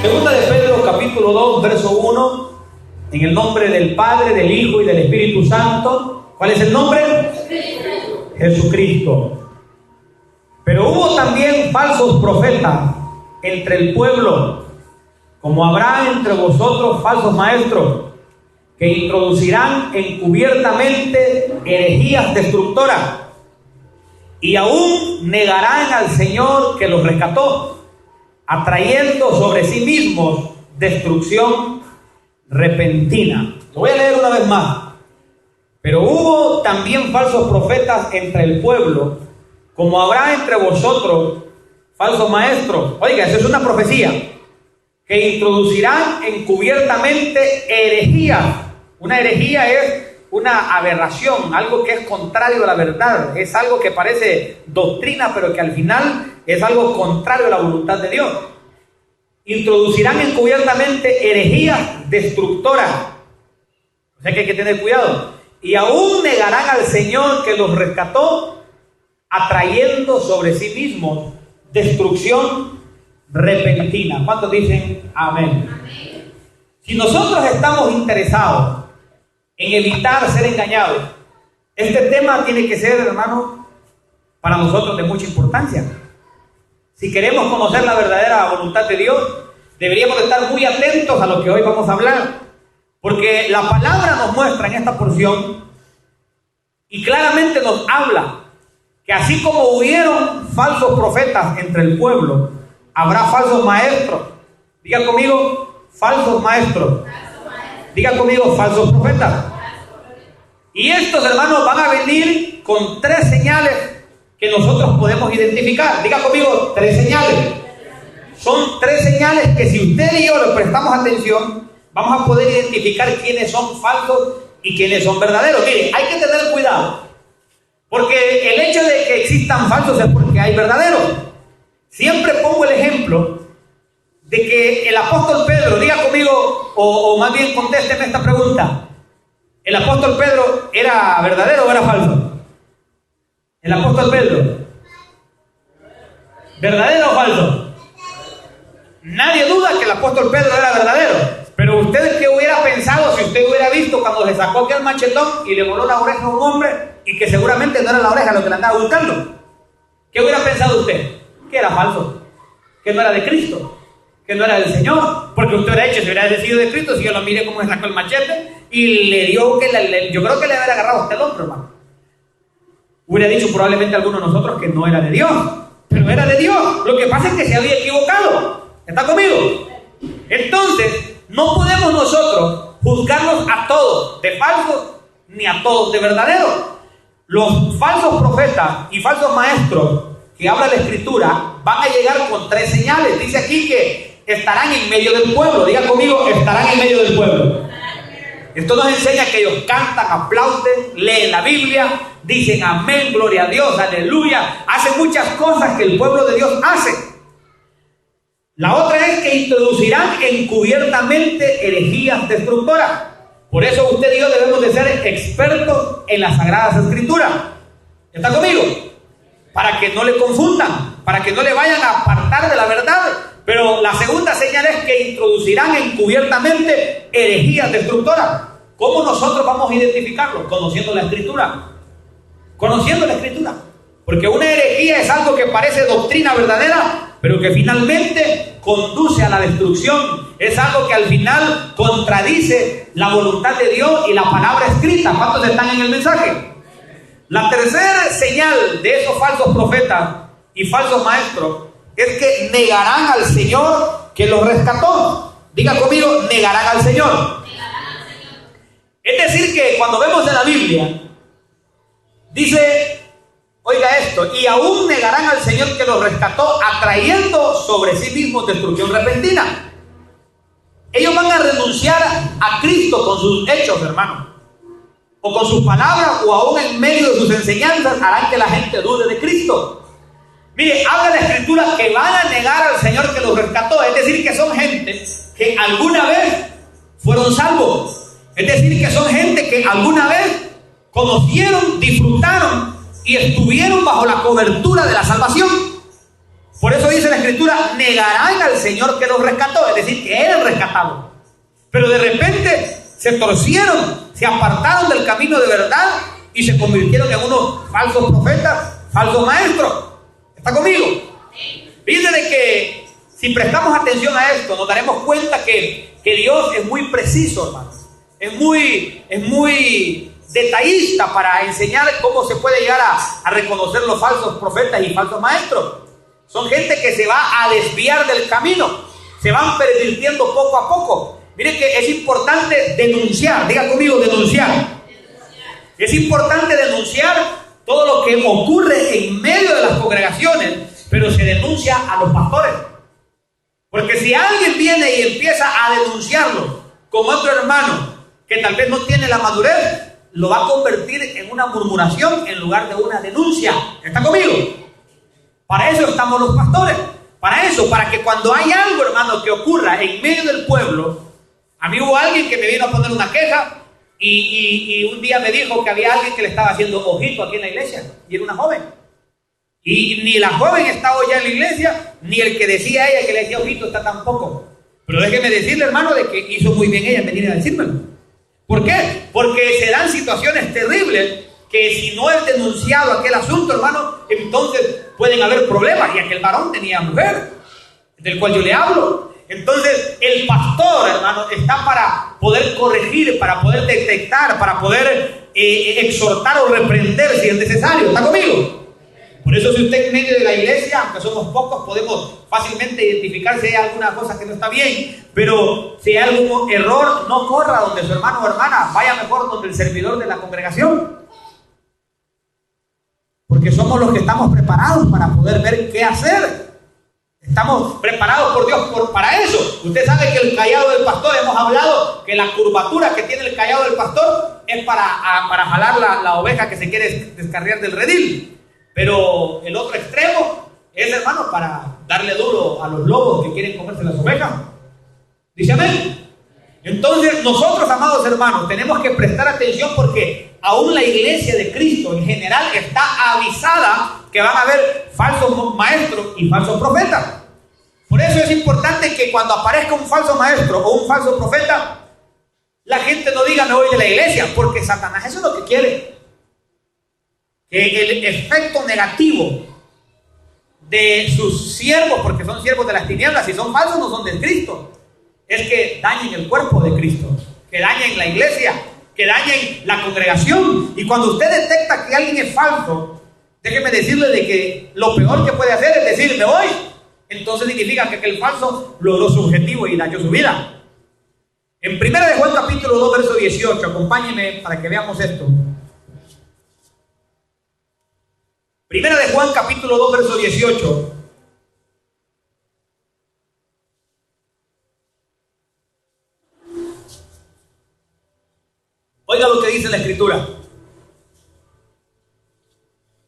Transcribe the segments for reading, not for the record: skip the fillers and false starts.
Segunda de Pedro, capítulo 2, verso 1. En el nombre del Padre, del Hijo y del Espíritu Santo. ¿Cuál es el nombre? Jesucristo. Pero hubo también falsos profetas entre el pueblo, como habrá entre vosotros falsos maestros, que introducirán encubiertamente herejías destructoras, y aún negarán al Señor que los rescató, atrayendo sobre sí mismos destrucción repentina. Lo voy a leer una vez más. Pero hubo también falsos profetas entre el pueblo, como habrá entre vosotros falsos maestros. Oiga, eso es una profecía. Que introducirán encubiertamente herejías. Una herejía es una aberración, algo que es contrario a la verdad. Es algo que parece doctrina, pero que al final es algo contrario a la voluntad de Dios. Introducirán encubiertamente herejías destructoras. O sea que hay que tener cuidado. Y aún negarán al Señor que los rescató, atrayendo sobre sí mismos destrucción repentina. ¿Cuántos dicen amén? Amén. Si nosotros estamos interesados en evitar ser engañados, este tema tiene que ser, hermano, para nosotros de mucha importancia. Si queremos conocer la verdadera voluntad de Dios, deberíamos estar muy atentos a lo que hoy vamos a hablar. Porque la palabra nos muestra en esta porción y claramente nos habla que así como hubieron falsos profetas entre el pueblo, habrá falsos maestros. Diga conmigo, falsos maestros. Diga conmigo, falsos profetas. Y estos, hermanos, van a venir con 3 señales que nosotros podemos identificar. Diga conmigo, 3 señales. Son 3 señales que si usted y yo le prestamos atención, vamos a poder identificar quiénes son falsos y quiénes son verdaderos. Mire, hay que tener cuidado, porque el hecho de que existan falsos es porque hay verdaderos. Siempre pongo el ejemplo de que el apóstol Pedro, diga conmigo, o más bien contésteme esta pregunta: ¿el apóstol Pedro era verdadero o era falso? El apóstol Pedro, ¿verdadero o falso? Nadie duda que el apóstol Pedro era verdadero. Pero usted, ¿qué hubiera pensado si usted hubiera visto cuando le sacó aquel machetón y le voló la oreja a un hombre y que seguramente no era la oreja lo que le andaba buscando? ¿Qué hubiera pensado usted? Que era falso, que no era de Cristo, que no era del Señor. Porque usted hubiera hecho, si hubiera sido de Cristo, si yo lo miré como le sacó el machete y le dio, yo creo que le hubiera agarrado hasta el hombro, hermano. Hubiera dicho probablemente alguno de nosotros que no era de Dios, pero era de Dios. Lo que pasa es que se había equivocado. ¿Está conmigo? Entonces, no podemos nosotros juzgarlos a todos de falsos ni a todos de verdaderos. Los falsos profetas y falsos maestros que habla la Escritura van a llegar con 3 señales. Dice aquí que estarán en medio del pueblo. Diga conmigo, estarán en medio del pueblo. Esto nos enseña que ellos cantan, aplauden, leen la Biblia, dicen amén, gloria a Dios, aleluya. Hacen muchas cosas que el pueblo de Dios hace. La otra es que introducirán encubiertamente herejías destructoras. Por eso usted y yo debemos de ser expertos en las Sagradas Escrituras. ¿Está conmigo? Para que no le confundan, para que no le vayan a apartar de la verdad. Pero la segunda señal es que introducirán encubiertamente herejías destructoras. ¿Cómo nosotros vamos a identificarlo? Conociendo la Escritura. Conociendo la Escritura. Porque una herejía es algo que parece doctrina verdadera, pero que finalmente conduce a la destrucción. Es algo que al final contradice la voluntad de Dios y la palabra escrita. ¿Cuántos están en el mensaje? La tercera señal de esos falsos profetas y falsos maestros es que negarán al Señor que los rescató. Diga conmigo, negarán al Señor. Es decir que cuando vemos en la Biblia, dice... Oiga esto, y aún negarán al Señor que los rescató, atrayendo sobre sí mismos destrucción repentina. Ellos van a renunciar a Cristo con sus hechos, hermano, o con sus palabras, o aún en medio de sus enseñanzas harán que la gente dude de Cristo. Mire, habla la Escritura que van a negar al Señor que los rescató. Es decir, que son gente que alguna vez fueron salvos. Es decir, que son gente que alguna vez conocieron, disfrutaron y estuvieron bajo la cobertura de la salvación. Por eso dice la Escritura, negarán al Señor que los rescató, es decir, que eran rescatados. Pero de repente se torcieron, se apartaron del camino de verdad y se convirtieron en unos falsos profetas, falsos maestros. ¿Está conmigo? Fíjense de que si prestamos atención a esto, nos daremos cuenta que Dios es muy preciso, hermanos. Es muy detallista para enseñar cómo se puede llegar a reconocer los falsos profetas y falsos maestros. Son gente que se va a desviar del camino, se van pervirtiendo poco a poco. Miren que es importante denunciar, diga conmigo, denunciar. Es importante denunciar todo lo que ocurre en medio de las congregaciones, pero se denuncia a los pastores. Porque si alguien viene y empieza a denunciarlo con otro hermano que tal vez no tiene la madurez, lo va a convertir en una murmuración en lugar de una denuncia. ¿Está conmigo? Para eso estamos los pastores. Para eso, para que cuando hay algo, hermano, que ocurra en medio del pueblo. A mí hubo alguien que me vino a poner una queja y un día me dijo que había alguien que le estaba haciendo ojito aquí en la iglesia, y era una joven. Y ni la joven estaba ya en la iglesia, ni el que decía a ella que le hacía ojito está tampoco. Pero déjeme decirle, hermano, de que hizo muy bien ella en venir a decírmelo. ¿Por qué? Porque se dan situaciones terribles que si no es denunciado aquel asunto, hermano, entonces pueden haber problemas. Y aquel varón tenía mujer, del cual yo le hablo. Entonces el pastor, hermano, está para poder corregir, para poder detectar, para poder exhortar o reprender si es necesario. ¿Está conmigo? Por eso si usted en medio de la iglesia, aunque somos pocos, podemos fácilmente identificar si hay alguna cosa que no está bien. Pero si hay algún error, no corra donde su hermano o hermana, vaya mejor donde el servidor de la congregación. Porque somos los que estamos preparados para poder ver qué hacer. Estamos preparados por Dios para eso. Usted sabe que el cayado del pastor, hemos hablado que la curvatura que tiene el cayado del pastor es para jalar la oveja que se quiere descarriar del redil. Pero el otro extremo es, hermano, para darle duro a los lobos que quieren comerse las ovejas. ¿Dice amén? Entonces nosotros, amados hermanos, tenemos que prestar atención porque aún la iglesia de Cristo en general está avisada que van a haber falsos maestros y falsos profetas. Por eso es importante que cuando aparezca un falso maestro o un falso profeta, la gente no diga me voy de la iglesia, porque Satanás eso es lo que quiere. Que el efecto negativo de sus siervos, porque son siervos de las tinieblas, si son falsos no son de Cristo, es que dañen el cuerpo de Cristo, que dañen la iglesia, que dañen la congregación. Y cuando usted detecta que alguien es falso, déjeme decirle de que lo peor que puede hacer es decir, me voy. Entonces significa que aquel falso logró su objetivo y dañó su vida. En 1 de Juan capítulo 2, verso 18, acompáñenme para que veamos esto. 1 de Juan capítulo 2, verso 18. Oiga lo que dice la Escritura.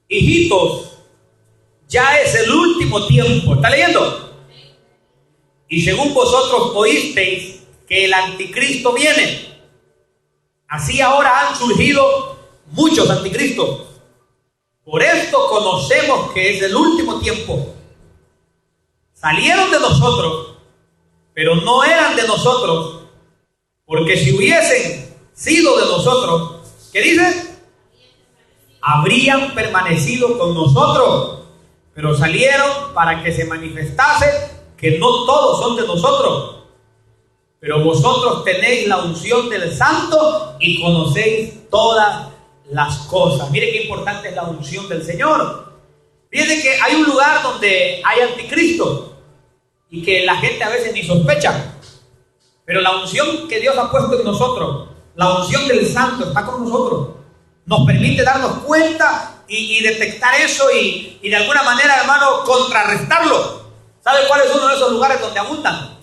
Hijitos, ya es el último tiempo. ¿Está leyendo? Y según vosotros oísteis que el anticristo viene, así ahora han surgido muchos anticristos. Por esto conocemos que es el último tiempo. Salieron de nosotros, pero no eran de nosotros, porque si hubiesen sido de nosotros, ¿qué dice? Habrían permanecido con nosotros, pero salieron para que se manifestase que no todos son de nosotros. Pero vosotros tenéis la unción del Santo y conocéis todas las cosas. Mire qué importante es la unción del Señor. Fíjense que hay un lugar donde hay anticristo y que la gente a veces ni sospecha, pero la unción que Dios ha puesto en nosotros, la unción del Santo está con nosotros, nos permite darnos cuenta y detectar eso y de alguna manera, hermano, contrarrestarlo. ¿Sabe cuál es uno de esos lugares donde abundan?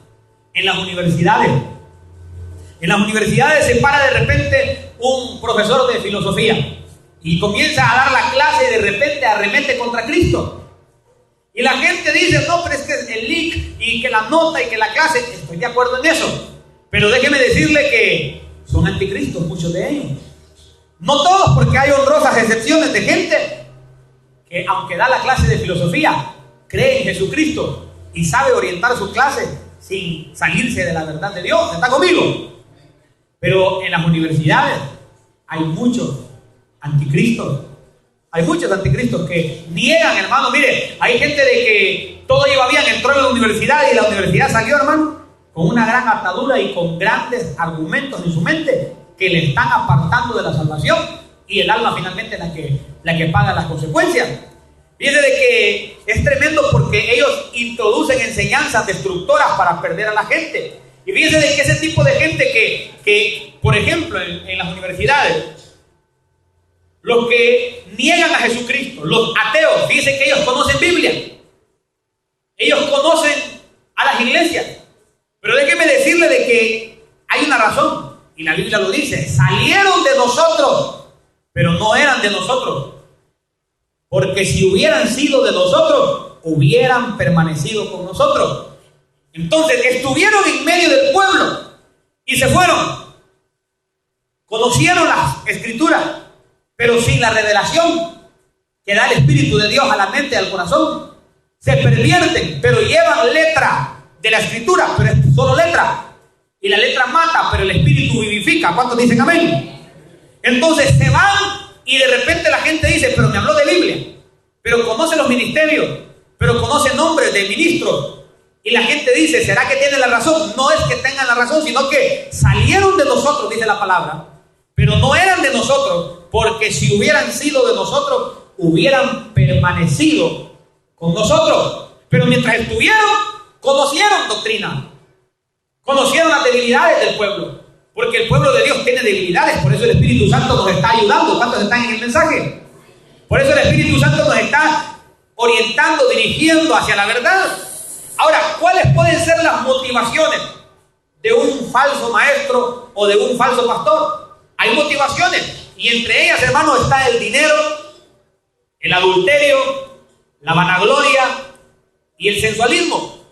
En las universidades. En las universidades se para de repente un profesor de filosofía y comienza a dar la clase y de repente arremete contra Cristo. Y la gente dice, no, pero es que el link y que la nota y que la clase, estoy de acuerdo en eso. Pero déjeme decirle que son anticristos muchos de ellos. No todos, porque hay honrosas excepciones de gente que aunque da la clase de filosofía, cree en Jesucristo y sabe orientar su clase sin salirse de la verdad de Dios. ¿Está conmigo? Pero en las universidades hay muchos anticristos. Hay muchos anticristos que niegan, hermano. Mire, hay gente de que todo iba bien, entró en la universidad y la universidad salió, hermano, con una gran atadura y con grandes argumentos en su mente que le están apartando de la salvación, y el alma finalmente es la que paga las consecuencias. Fíjense de que es tremendo porque ellos introducen enseñanzas destructoras para perder a la gente. Y fíjense de que ese tipo de gente que por ejemplo, en las universidades, los que niegan a Jesucristo, los ateos, fíjense que ellos conocen Biblia, ellos conocen a las iglesias, pero déjenme decirle de que hay una razón, y la Biblia lo dice: salieron de nosotros, pero no eran de nosotros, porque si hubieran sido de nosotros, hubieran permanecido con nosotros. Entonces estuvieron en medio del pueblo y se fueron, conocieron las escrituras, pero sin la revelación que da el Espíritu de Dios a la mente y al corazón. Se pervierten, pero llevan letra de la escritura, pero es solo letra, y la letra mata, pero el Espíritu vivifica. ¿Cuántos dicen amén? Entonces se van y de repente la gente dice: pero me habló de Biblia, pero conoce los ministerios, pero conoce nombres de ministros. Y la gente dice: ¿será que tiene la razón? No es que tengan la razón, sino que salieron de nosotros, dice la palabra, pero no eran de nosotros, porque si hubieran sido de nosotros, hubieran permanecido con nosotros. Pero mientras estuvieron, conocieron doctrina, conocieron las debilidades del pueblo, porque el pueblo de Dios tiene debilidades. Por eso el Espíritu Santo nos está ayudando. ¿Cuántos están en el mensaje? Por eso el Espíritu Santo nos está orientando, dirigiendo hacia la verdad. Ahora, ¿cuáles pueden ser las motivaciones de un falso maestro o de un falso pastor? Hay motivaciones, y entre ellas, hermano, está el dinero, el adulterio, la vanagloria y el sensualismo.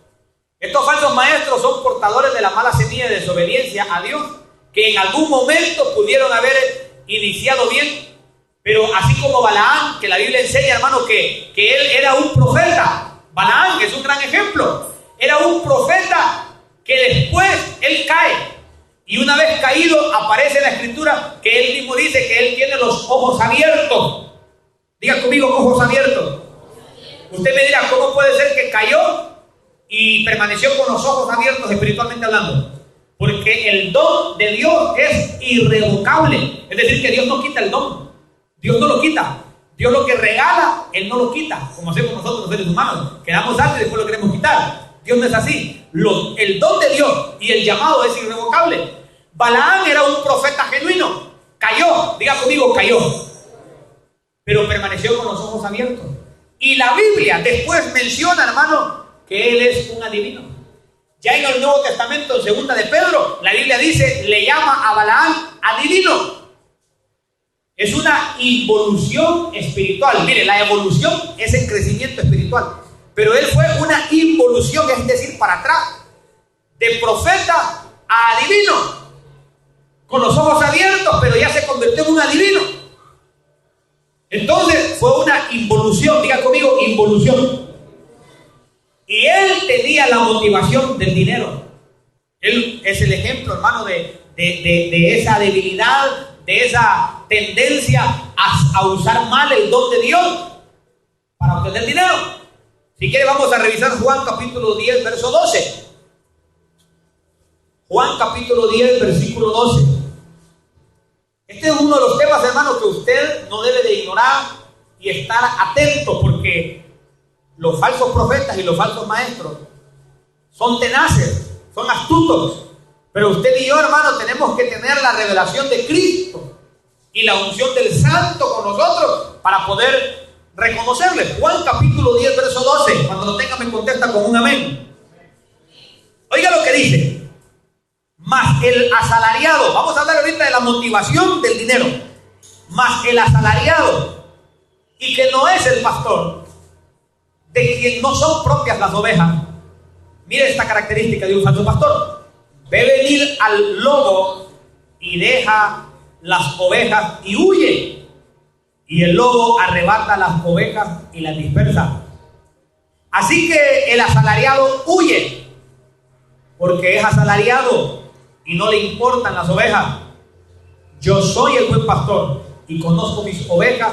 Estos falsos maestros son portadores de la mala semilla de desobediencia a Dios, que en algún momento pudieron haber iniciado bien, pero así como Balaam, que la Biblia enseña, hermano, que él era un profeta. Balaam es un gran ejemplo. Era un profeta que después él cae, y una vez caído aparece en la escritura que él mismo dice que él tiene los ojos abiertos. Diga conmigo: ojos abiertos. Usted me dirá: ¿cómo puede ser que cayó y permaneció con los ojos abiertos espiritualmente hablando? Porque el don de Dios es irrevocable. Es decir, que Dios no quita el don. Dios no lo quita. Dios lo que regala, Él no lo quita, como hacemos nosotros los seres humanos, que damos antes y después lo queremos quitar. Dios no es así. El don de Dios y el llamado es irrevocable. Balaam era un profeta genuino. Cayó, diga conmigo: cayó, pero permaneció con los ojos abiertos. Y la Biblia después menciona, hermano, que él es un adivino. Ya en el Nuevo Testamento, en segunda de Pedro, la Biblia dice, le llama a Balaam adivino. Es una involución espiritual. Mire, la evolución es el crecimiento espiritual, pero él fue una involución, es decir, para atrás, de profeta a adivino, con los ojos abiertos, pero ya se convirtió en un adivino. Entonces fue una involución. Diga conmigo: involución. Y él tenía la motivación del dinero. Él es el ejemplo, hermano, de esa debilidad, de esa tendencia a usar mal el don de Dios para obtener dinero. Si quiere, vamos a revisar Juan capítulo 10, verso 12. Juan capítulo 10, versículo 12. Este es uno de los temas, hermano, que usted no debe de ignorar y estar atento, porque los falsos profetas y los falsos maestros son tenaces, son astutos. Pero usted y yo, hermano, tenemos que tener la revelación de Cristo y la unción del Santo con nosotros para poder reconocerle. Juan capítulo 10, verso 12. Cuando lo tenga me contesta con un amén. Oiga lo que dice: mas el asalariado, vamos a hablar ahorita de la motivación del dinero, mas el asalariado, y que no es el pastor, de quien no son propias las ovejas. Mire esta característica de un falso pastor: ve venir al lobo y deja las ovejas y huye, y el lobo arrebata las ovejas y las dispersa. Así que el asalariado huye, porque es asalariado y no le importan las ovejas. Yo soy el buen pastor y conozco mis ovejas.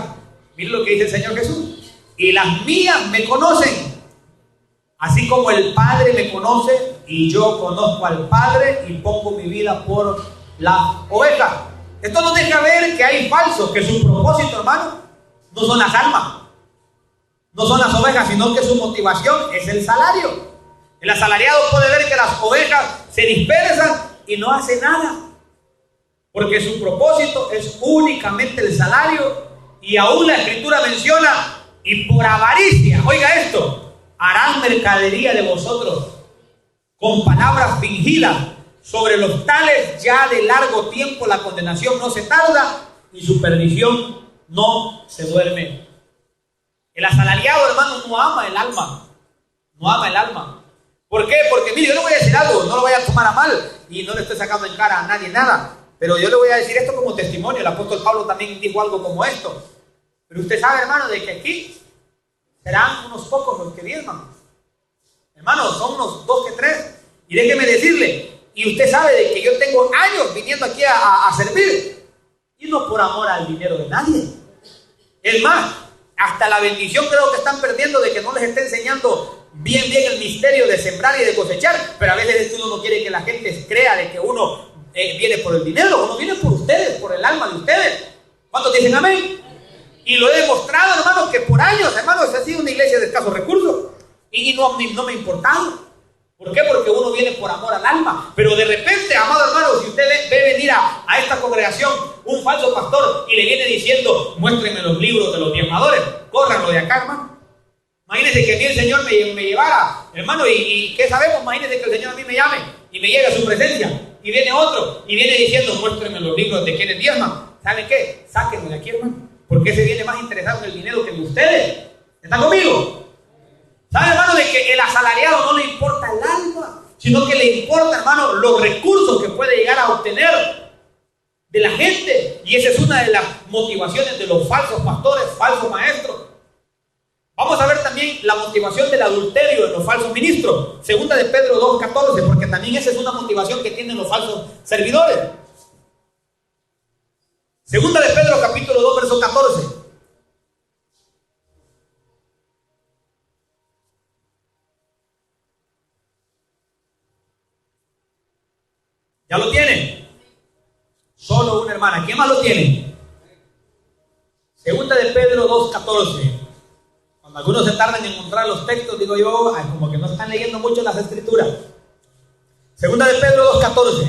Miren lo que dice el Señor Jesús. Y las mías me conocen, así como el Padre me conoce y yo conozco al Padre y pongo mi vida por las ovejas. Esto nos deja ver que hay falsos, que su propósito, hermano, no son las almas, no son las ovejas, sino que su motivación es el salario. El asalariado puede ver que las ovejas se dispersan y no hace nada, porque su propósito es únicamente el salario. Y aún la Escritura menciona: y por avaricia, oiga esto, harán mercadería de vosotros con palabras fingidas. Sobre los tales ya de largo tiempo la condenación no se tarda y su perdición no se duerme. El asalariado, hermano, no ama el alma. No ama el alma. ¿Por qué? Porque mire, yo le voy a decir algo, no lo voy a tomar a mal y no le estoy sacando en cara a nadie nada, pero yo le voy a decir esto como testimonio. El apóstol Pablo también dijo algo como esto. Pero usted sabe, hermano, de que aquí serán unos pocos los que diezman. Hermano, son unos 2 que 3. Y déjeme decirle, y usted sabe de que yo tengo años viniendo aquí a servir, y no por amor al dinero de nadie. Es más, hasta la bendición creo que están perdiendo de que no les esté enseñando bien el misterio de sembrar y de cosechar. Pero a veces uno no quiere que la gente crea de que uno viene por el dinero. Uno viene por ustedes, por el alma de ustedes. ¿Cuántos dicen amén? Y lo he demostrado, hermanos, que por años, hermanos, ha sido una iglesia de escasos recursos y no me ha importado. ¿Por qué? Porque uno viene por amor al alma. Pero de repente, amado hermano, si usted ve venir a esta congregación un falso pastor y le viene diciendo: muéstrenme los libros de los diezmadores, córranlo de acá, hermano. Imagínense que a mí el Señor me llevara, hermano, y ¿qué sabemos? Imagínense que el Señor a mí me llame y me llegue a su presencia y viene otro y viene diciendo: muéstrenme los libros de quienes diezman. ¿Saben qué? Sáquenme de aquí, hermano, porque ese viene más interesado en el dinero que en ustedes. ¿Están conmigo? ¿Sabe, hermano, de que el asalariado no le importa el alma, sino que le importa, hermano, los recursos que puede llegar a obtener de la gente? Y esa es una de las motivaciones de los falsos pastores, falsos maestros. Vamos a ver también la motivación del adulterio de los falsos ministros. Segunda de Pedro 2:14, porque también esa es una motivación que tienen los falsos servidores. Segunda de Pedro capítulo 2, verso 14. ¿Ya lo tiene? Solo una hermana. ¿Quién más lo tiene? Segunda de Pedro 2:14. Cuando algunos se tardan en encontrar los textos, digo yo, como que no están leyendo mucho las escrituras. Segunda de Pedro 2:14.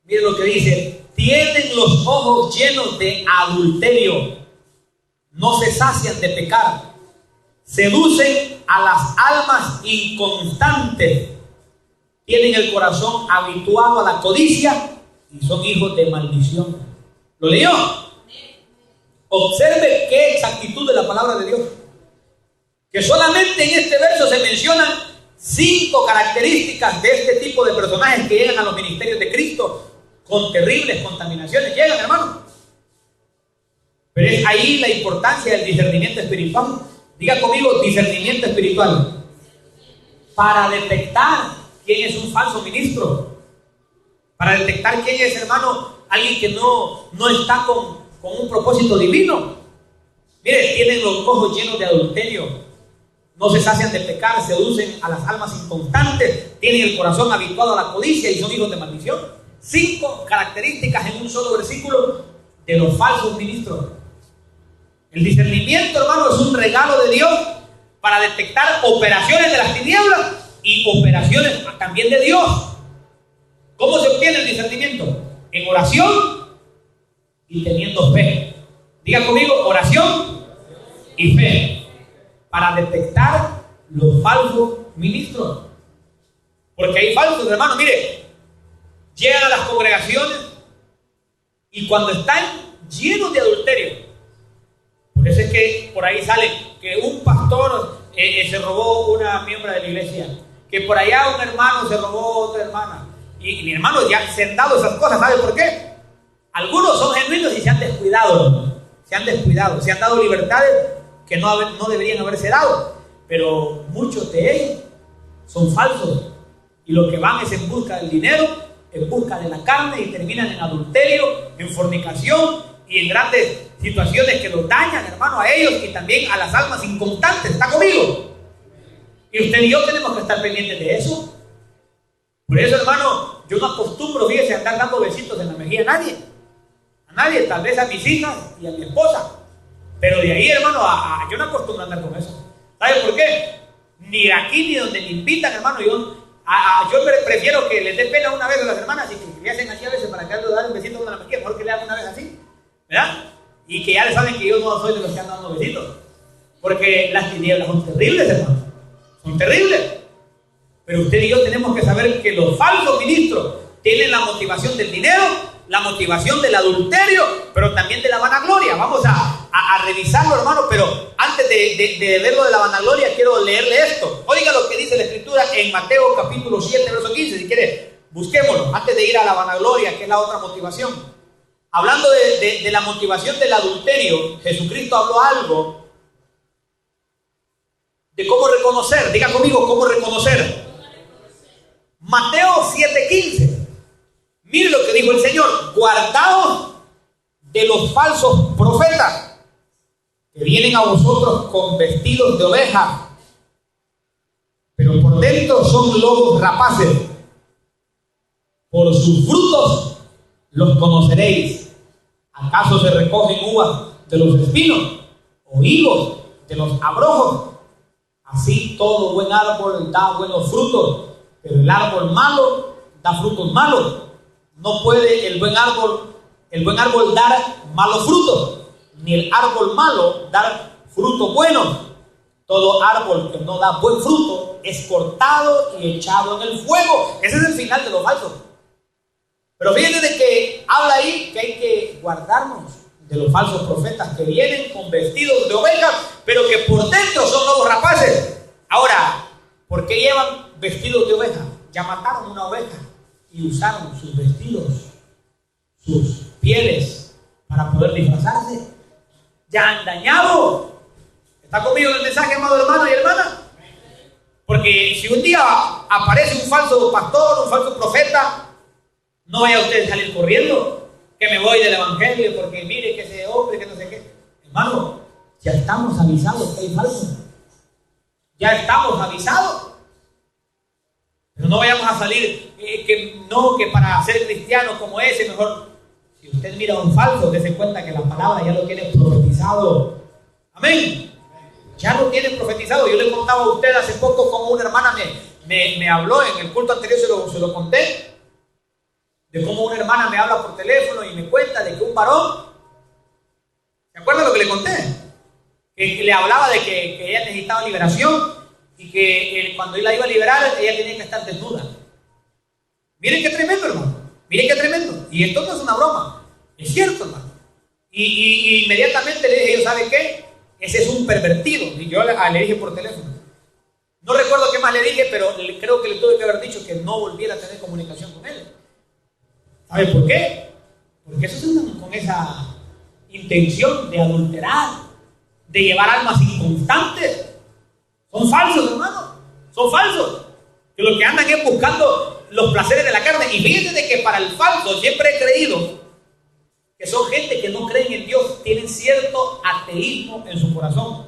Miren lo que dice: tienen los ojos llenos de adulterio, no se sacian de pecar, seducen a las almas inconstantes, tienen el corazón habituado a la codicia y son hijos de maldición. ¿Lo leyó? Observe qué exactitud de la palabra de Dios. Que solamente en este verso se mencionan 5 características de este tipo de personajes que llegan a los ministerios de Cristo con terribles contaminaciones. Llegan, hermano. Pero es ahí la importancia del discernimiento espiritual. Diga conmigo: discernimiento espiritual. Para detectar quién es un falso ministro. Para detectar quién es, hermano, alguien que no está con un propósito divino. Mire, tienen los ojos llenos de adulterio, no se sacian de pecar, seducen a las almas inconstantes, tienen el corazón habituado a la codicia y son hijos de maldición. 5 características en un solo versículo de los falsos ministros. El discernimiento, hermano, es un regalo de Dios para detectar operaciones de las tinieblas y operaciones también de Dios. ¿Cómo se obtiene el discernimiento? En oración y teniendo fe. Diga conmigo: oración y fe. Para detectar los falsos ministros. Porque hay falsos, hermano. Mire, llegan a las congregaciones y cuando están llenos de adulterio. Por eso es que por ahí sale que un pastor se robó una miembro de la iglesia, que por allá un hermano se robó otra hermana. Y mi hermano, ya se han dado esas cosas. ¿Sabe por qué? Algunos son genuinos y se han descuidado, hermano. Se han descuidado, se han dado libertades que no deberían haberse dado. Pero muchos de ellos son falsos. Y lo que van es en busca del dinero, en busca de la carne, y terminan en adulterio, en fornicación y en grandes situaciones que los dañan, hermano, a ellos y también a las almas inconstantes. ¿Está conmigo? Y usted y yo tenemos que estar pendientes de eso. Por eso, hermano, yo no acostumbro, fíjese, a andar dando besitos en la mejilla a nadie. A nadie, tal vez a mis hijas y a mi esposa. Pero de ahí, hermano, yo no acostumbro a andar con eso. ¿Sabe por qué? Ni aquí ni donde me invitan, hermano, yo prefiero que les dé pena una vez a las hermanas y que me hacen así a veces para que les den un besito en la mejilla, mejor que le hagan una vez así, ¿verdad? Y que ya le saben que yo no soy de los que andan dando besitos. Porque las tinieblas son terribles, hermano. Son terribles. Pero usted y yo tenemos que saber que los falsos ministros tienen la motivación del dinero, la motivación del adulterio, pero también de la vanagloria. Vamos a revisarlo, hermano, pero antes de ver lo de la vanagloria, quiero leerle esto. Oiga lo que dice la Escritura en Mateo capítulo 7, verso 15. Si quiere, busquémoslo antes de ir a la vanagloria, que es la otra motivación. Hablando de la motivación del adulterio, Jesucristo habló algo de cómo reconocer. Diga conmigo, ¿cómo reconocer? Mateo 7:15. Mire lo que dijo el Señor: guardaos de los falsos profetas que vienen a vosotros con vestidos de oveja, pero por dentro son lobos rapaces. Por sus frutos los conoceréis. ¿Acaso se recogen uvas de los espinos o higos de los abrojos? Así todo buen árbol da buenos frutos, pero el árbol malo da frutos malos. No puede el buen árbol dar malos frutos, ni el árbol malo dar frutos buenos. Todo árbol que no da buen fruto es cortado y echado en el fuego. Ese es el final de los falsos. Pero fíjense de que habla ahí que hay que guardarnos de los falsos profetas que vienen con vestidos de ovejas, pero que por dentro son lobos rapaces. Ahora, ¿por qué llevan vestidos de oveja? Ya mataron una oveja y usaron sus vestidos, sus pieles, para poder disfrazarse. Ya han dañado. ¿Está conmigo en el mensaje, amado hermano y hermana? Porque si un día aparece un falso pastor, un falso profeta, no vaya usted a salir corriendo, que me voy del evangelio porque mire que ese hombre, que no sé qué. Hermano, ya estamos avisados que hay falso. Ya estamos avisados. Pero no vayamos a salir que para ser cristiano como ese, mejor, si usted mira a un falso, dése cuenta que la palabra ya lo tiene profetizado. Amén. Ya lo tiene profetizado. Yo le contaba a usted hace poco como una hermana me habló en el culto anterior, se lo conté, de cómo una hermana me habla por teléfono y me cuenta de que un varón, ¿se acuerda lo que le conté? Que le hablaba de que ella necesitaba liberación y que cuando él la iba a liberar, ella tenía que estar desnuda. Miren qué tremendo, hermano. Miren qué tremendo. Y esto no es una broma. Es cierto, hermano. Y inmediatamente le dije, ¿sabe qué? Ese es un pervertido. Y yo le dije por teléfono. No recuerdo qué más le dije, pero creo que le tuve que haber dicho que no volviera a tener comunicación con él. ¿Sabe por qué? Porque esos andan con esa intención de adulterar, de llevar almas inconstantes. Son falsos, hermano. Son falsos. Que lo que andan es buscando los placeres de la carne. Y fíjense de que para el falso siempre he creído que son gente que no creen en Dios, tienen cierto ateísmo en su corazón,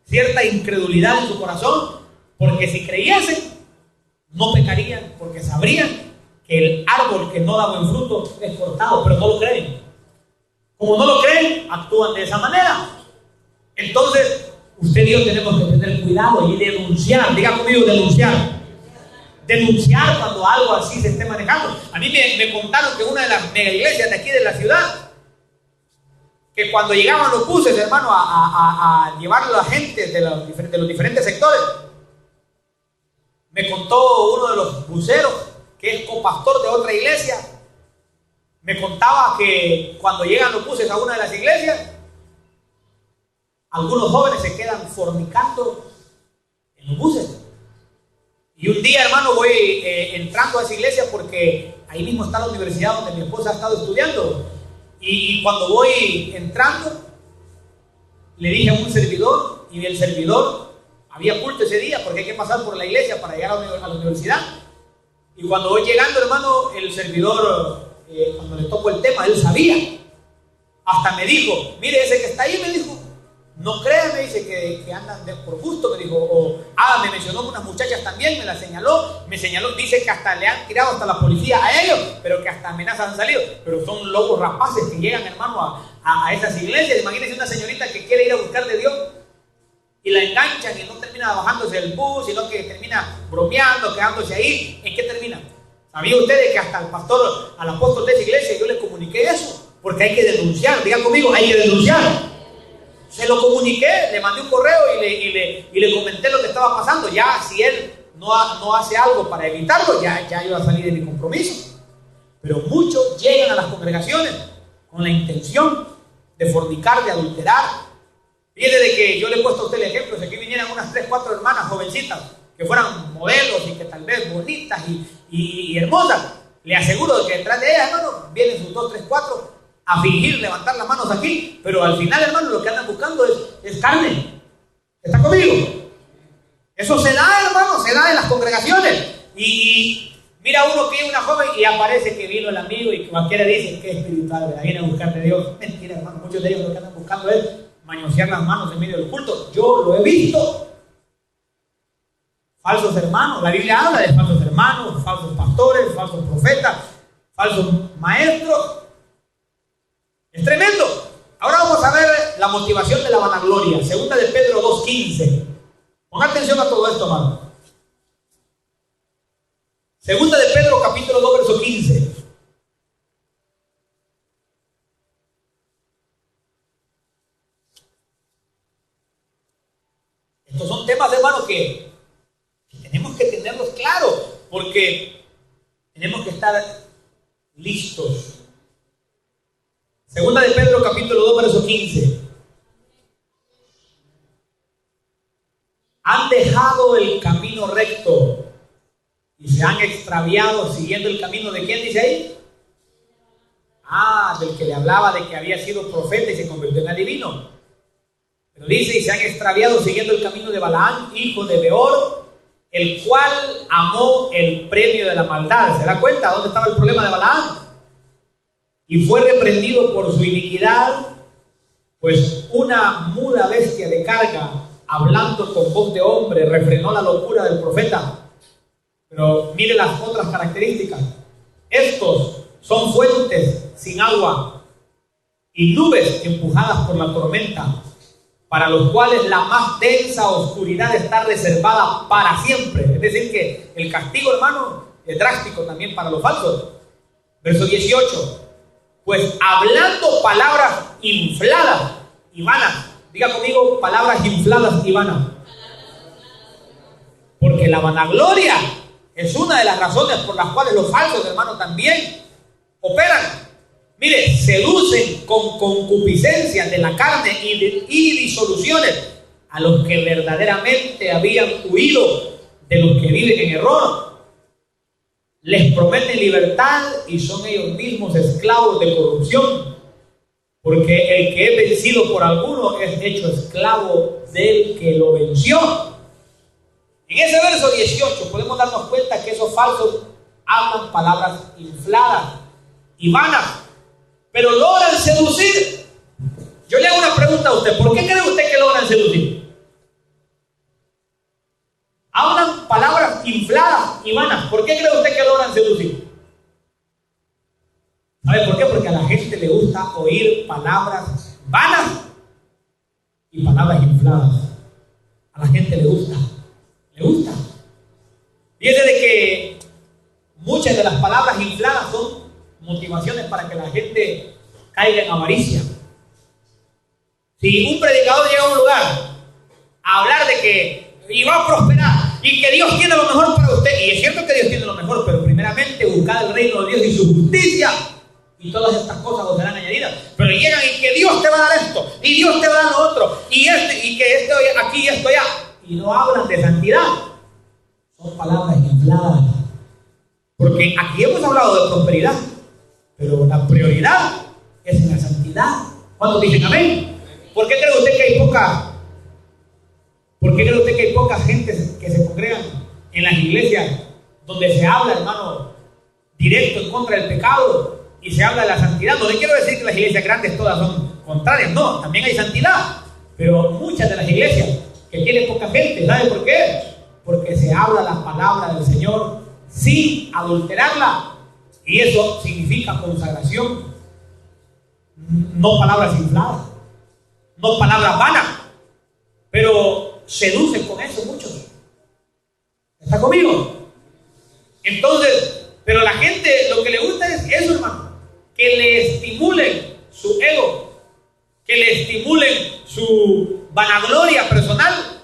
cierta incredulidad en su corazón, porque si creyesen, no pecarían, porque sabrían que el árbol que no da buen fruto es cortado, pero no lo creen. Como no lo creen, actúan de esa manera. Entonces, usted y yo tenemos que tener cuidado y denunciar. Diga conmigo, denunciar. Denunciar cuando algo así se esté manejando. A mí me contaron que una de las mega iglesias de aquí de la ciudad, que cuando llegaban los buses, hermano, a llevar a la gente de los diferentes sectores, me contó uno de los buceros, que es copastor de otra iglesia, me contaba que cuando llegan los buses a una de las iglesias, algunos jóvenes se quedan fornicando en los buses. Y un día, hermano, voy entrando a esa iglesia porque ahí mismo está la universidad donde mi esposa ha estado estudiando. Y cuando voy entrando, le dije a un servidor, y el servidor había culto ese día porque hay que pasar por la iglesia para llegar a la universidad. Y cuando voy llegando, hermano, el servidor, cuando le tocó el tema, él sabía. Hasta me dijo, mire, ese que está ahí, me dijo, no creas, me dice, que andan por gusto, me dijo. Me mencionó unas muchachas también, me señaló, dice que hasta le han tirado hasta la policía a ellos, pero que hasta amenazas han salido. Pero son lobos rapaces que llegan, hermano, a esas iglesias. Imagínense una señorita que quiere ir a buscar de Dios y la enganchan y no termina bajándose del bus, sino que termina bromeando, quedándose ahí. ¿En qué termina? ¿Sabía ustedes que hasta al apóstol de esa iglesia yo le comuniqué eso? Porque hay que denunciar, digan conmigo, hay que denunciar. Se lo comuniqué, le mandé un correo y le comenté lo que estaba pasando. Ya si él no hace algo para evitarlo, ya iba a salir de mi compromiso. Pero muchos llegan a las congregaciones con la intención de fornicar, de adulterar. Fíjese de que yo le he puesto a usted el ejemplo, si aquí vinieran unas 3, 4 hermanas jovencitas que fueran modelos y que tal vez bonitas y hermosas, le aseguro que detrás de ellas, hermano, vienen sus 2, 3, 4 a fingir levantar las manos aquí, pero al final, hermano, lo que andan buscando es carne. ¿Está conmigo? Eso se da, hermano, se da en las congregaciones. Y mira uno que es una joven y aparece que vino el amigo y cualquiera dice que es espiritual, ¿verdad? Viene a buscar de Dios. Mentira, hermano, muchos de ellos lo que andan buscando es manosear las manos en medio del culto. Yo lo he visto. Falsos hermanos, la Biblia habla de falsos hermanos, falsos pastores, falsos profetas, falsos maestros. Es tremendo. Ahora vamos a ver la motivación de la vanagloria. Segunda de Pedro 2:15. Pongan atención a todo esto, hermano. Segunda de Pedro capítulo 2 verso 15. Estos son temas, hermano, que tenemos que tenerlos claros, porque tenemos que estar listos. Segunda de Pedro capítulo 2 verso 15. Han dejado el camino recto y se han extraviado siguiendo el camino de ¿quién dice ahí? Del que le hablaba de que había sido profeta y se convirtió en adivino. Pero dice, y se han extraviado siguiendo el camino de Balaam, hijo de Beor, el cual amó el premio de la maldad. ¿Se da cuenta dónde estaba el problema de Balaam? Y fue reprendido por su iniquidad, pues una muda bestia de carga, hablando con voz de hombre, refrenó la locura del profeta. Pero mire las otras características. Estos son fuentes sin agua y nubes empujadas por la tormenta, para los cuales la más densa oscuridad está reservada para siempre. Es decir que el castigo, hermano, es drástico también para los falsos. Verso 18. Pues hablando palabras infladas y vanas. Diga conmigo, palabras infladas y vanas. Porque la vanagloria es una de las razones por las cuales los falsos, hermanos, también operan. Mire, seducen con concupiscencia de la carne y disoluciones a los que verdaderamente habían huido de los que viven en error. Les prometen libertad y son ellos mismos esclavos de corrupción, porque el que es vencido por alguno es hecho esclavo del que lo venció. En ese verso 18 podemos darnos cuenta que esos falsos hablan palabras infladas y vanas, pero logran seducir. Yo le hago una pregunta a usted: ¿por qué cree usted que logran seducir? Hablan palabras infladas y vanas. ¿Por qué cree usted que logran seducir? ¿Sabe por qué? Porque a la gente le gusta oír palabras vanas y palabras infladas. A la gente le gusta. Le gusta. Fíjese de que muchas de las palabras infladas son motivaciones para que la gente caiga en avaricia. Si un predicador llega a un lugar a hablar de que va a prosperar y que Dios tiene lo mejor para usted, y es cierto que Dios tiene lo mejor, pero primeramente buscad el reino de Dios y su justicia, y todas estas cosas os serán añadidas. Pero llegan y que Dios te va a dar esto, y Dios te va a dar lo otro, y que esto aquí y esto allá, y no hablan de santidad. Son palabras infladas. Porque aquí hemos hablado de prosperidad, pero la prioridad es en la santidad. ¿Cuántos dicen amén? ¿Por qué cree usted que hay poca ¿Por qué cree usted que hay poca gente que se congregan en las iglesias donde se habla, hermano, directo en contra del pecado y se habla de la santidad? No le quiero decir que las iglesias grandes todas son contrarias, no, también hay santidad, pero muchas de las iglesias que tienen poca gente, ¿sabe por qué? Porque se habla la palabra del Señor sin adulterarla, y eso significa consagración, no palabras infladas, no palabras vanas, pero seducen con eso muchos. ¿Está conmigo? Entonces, pero la gente lo que le gusta es eso, hermano, que le estimulen su ego, que le estimulen su vanagloria personal.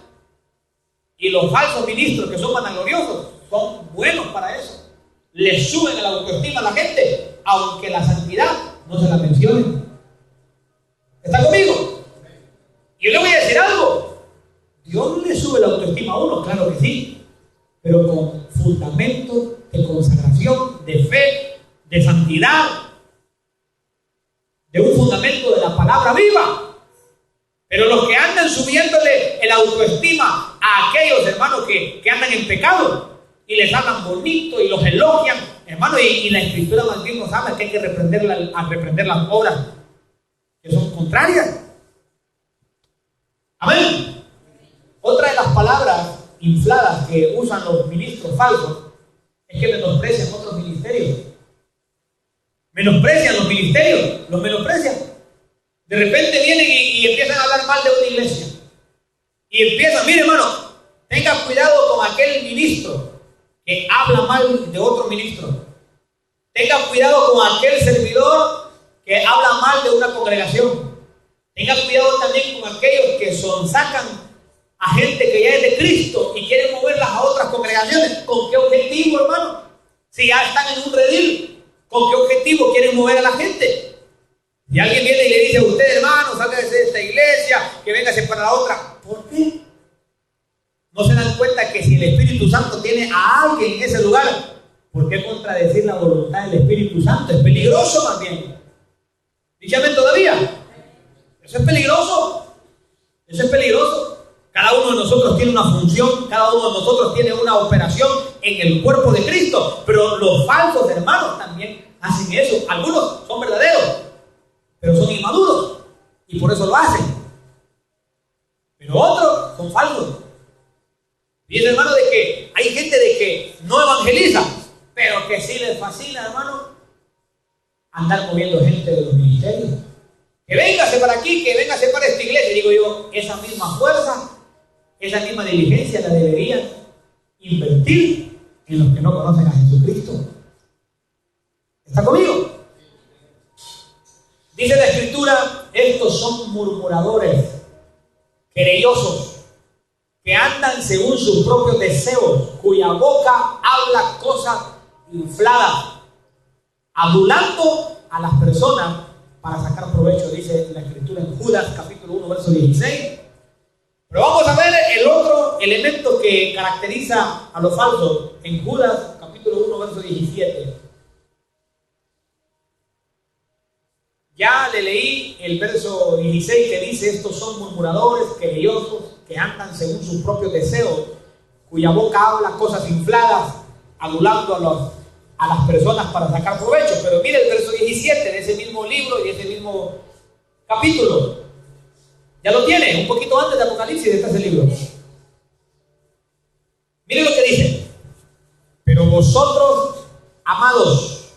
Y los falsos ministros que son vanagloriosos son buenos para eso. Le suben la autoestima a la gente, aunque la santidad no se la mencione. ¿Está conmigo? Yo le voy a decir algo. Dios le sube la autoestima a uno, claro que sí, pero con fundamento de consagración, de fe, de santidad, de un fundamento de la palabra viva. Pero los que andan subiéndole el autoestima a aquellos hermanos que andan en pecado y les hablan bonito y los elogian, hermano, y la Escritura más bien nos habla que hay que reprender las obras que son contrarias. Amén. Otra de las palabras infladas que usan los ministros falsos es que menosprecian otros ministerios. Menosprecian los ministerios, los menosprecian. De repente vienen y empiezan a hablar mal de una iglesia. Y empiezan, mire hermano, tenga cuidado con aquel ministro que habla mal de otro ministro. Tenga cuidado con aquel servidor que habla mal de una congregación. Tenga cuidado también con aquellos que sonsacan a gente que ya es de Cristo y quieren moverlas a otras congregaciones. ¿Con qué objetivo, hermano? Si ya están en un redil, ¿con qué objetivo quieren mover a la gente? Y alguien viene y le dice a usted, hermano, sálgase de esta iglesia, que véngase para la otra. ¿Por qué? ¿No se dan cuenta que si el Espíritu Santo tiene a alguien en ese lugar, por qué contradecir la voluntad del Espíritu Santo? Es peligroso más bien. Dígame todavía. Eso es peligroso. Eso es peligroso. Cada uno de nosotros tiene una función, cada uno de nosotros tiene una operación en el cuerpo de Cristo. Pero los falsos hermanos también hacen eso. Algunos son verdaderos, pero son inmaduros y por eso lo hacen. Pero otros son falsos. Dice, hermano, de que hay gente de que no evangeliza, pero que sí les fascina, hermano, andar moviendo gente de los ministerios. Que véngase para aquí, que véngase para esta iglesia. Digo yo, esa misma fuerza, esa misma diligencia la deberían invertir en los que no conocen a Jesucristo. ¿Está conmigo? Dice la Escritura, estos son murmuradores, querellosos, que andan según sus propios deseos, cuya boca habla cosas infladas, adulando a las personas para sacar provecho, dice la Escritura en Judas capítulo 1, verso 16. Pero vamos a ver el otro elemento que caracteriza a los falsos en Judas capítulo 1, verso 17. Ya le leí el verso 16 que dice, estos son murmuradores, querellosos, que andan según sus propios deseos, cuya boca habla cosas infladas, adulando a las personas para sacar provecho. Pero mire el verso 17 de ese mismo libro y de ese mismo capítulo. Ya lo tiene, un poquito antes de Apocalipsis está ese libro. Mire lo que dice. Pero vosotros, amados,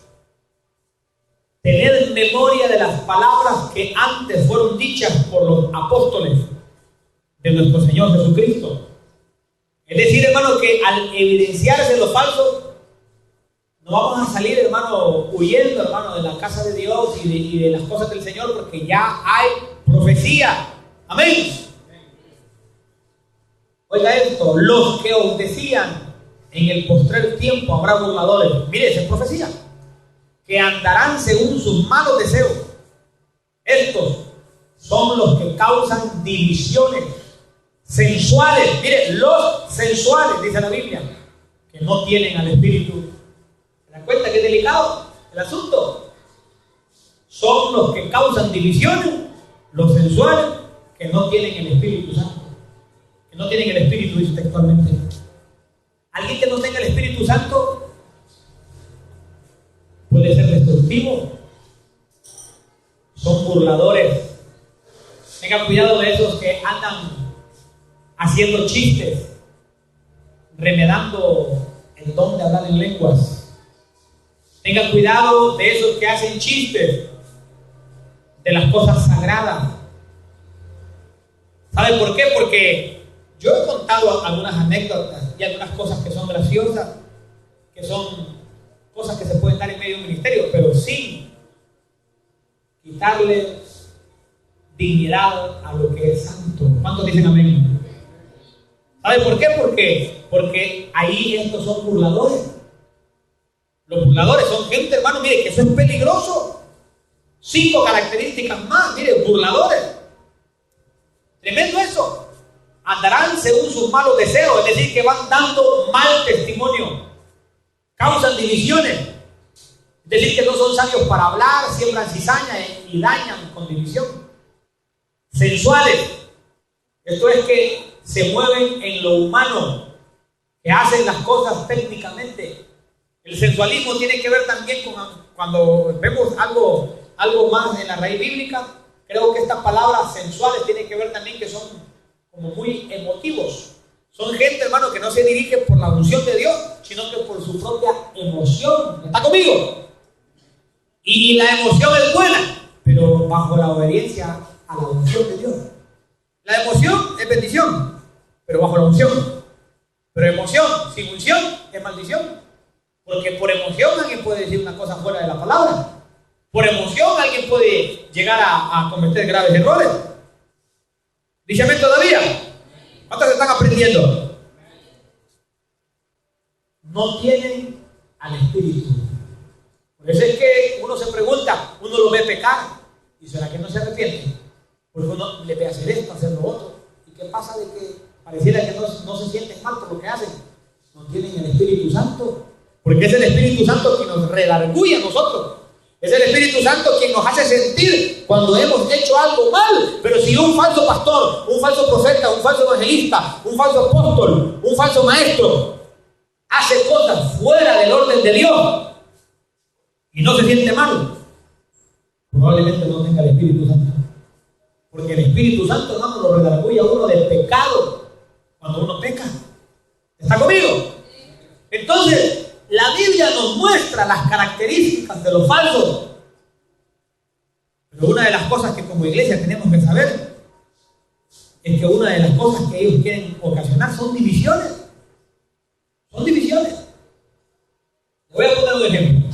tened memoria de las palabras que antes fueron dichas por los apóstoles de nuestro Señor Jesucristo. Es decir, hermano, que al evidenciarse lo falso, no vamos a salir, hermano, huyendo, hermano, de la casa de Dios y de las cosas del Señor, porque ya hay profecía. Amén. Oiga esto, los que os decían en el postrer tiempo habrá burladores. Mire, esa es profecía. Que andarán según sus malos deseos. Estos son los que causan divisiones sensuales. Mire, los sensuales, dice la Biblia, que no tienen al Espíritu. ¿Se dan cuenta que es delicado el asunto? Son los que causan divisiones, los sensuales, que no tienen el Espíritu Santo. que no tienen el Espíritu, dice textualmente. Alguien que no tenga el Espíritu Santo puede ser destructivo. Son burladores. Tengan cuidado de esos que andan haciendo chistes, remedando el don de hablar en lenguas. Tengan cuidado de esos que hacen chistes de las cosas sagradas. ¿Saben por qué? Porque yo he contado algunas anécdotas y algunas cosas que son graciosas, que son cosas que se pueden dar en medio de un ministerio, pero sin quitarle dignidad a lo que es santo. ¿Cuántos dicen amén? ¿Sabe por qué? Porque ahí estos son burladores. Los burladores son gente, hermano, mire, que eso es peligroso. 5 características más, mire, burladores. Tremendo eso. Andarán según sus malos deseos, es decir, que van dando mal testimonio. Causan divisiones. Es decir, que no son sabios para hablar, siembran cizaña y dañan con división. Sensuales. Esto es que se mueven en lo humano, que hacen las cosas técnicamente. El sensualismo tiene que ver también con, cuando vemos algo más en la raíz bíblica, creo que estas palabras sensuales tienen que ver también que son como muy emotivos. Son gente, hermano, que no se dirige por la unción de Dios, sino que por su propia emoción. ¿Está conmigo? Y la emoción es buena, pero bajo la obediencia a la unción de Dios. La emoción es bendición, pero bajo la unción. Pero emoción sin unción es maldición. Porque por emoción alguien puede decir una cosa fuera de la palabra. Por emoción alguien puede llegar a cometer graves errores. Dígame todavía. ¿Cuántos están aprendiendo? No tienen al Espíritu. Por eso es que uno se pregunta, uno lo ve pecar. ¿Y será que no se arrepiente? Porque uno le ve hacer esto, hacer lo otro. ¿Y qué pasa de que pareciera que no se sienten mal por lo que hacen? No tienen el Espíritu Santo. Porque es el Espíritu Santo quien nos redarguye a nosotros. Es el Espíritu Santo quien nos hace sentir cuando hemos hecho algo mal. Pero si un falso pastor, un falso profeta, un falso evangelista, un falso apóstol, un falso maestro hace cosas fuera del orden de Dios y no se siente mal, probablemente no tenga el Espíritu Santo. Porque el Espíritu Santo, hermano, lo redarguye a uno del pecado cuando uno peca. ¿Está conmigo? Entonces, la Biblia nos muestra las características de los falsos. Pero una de las cosas que como iglesia tenemos que saber es que una de las cosas que ellos quieren ocasionar son divisiones. Son divisiones. Le voy a poner un ejemplo.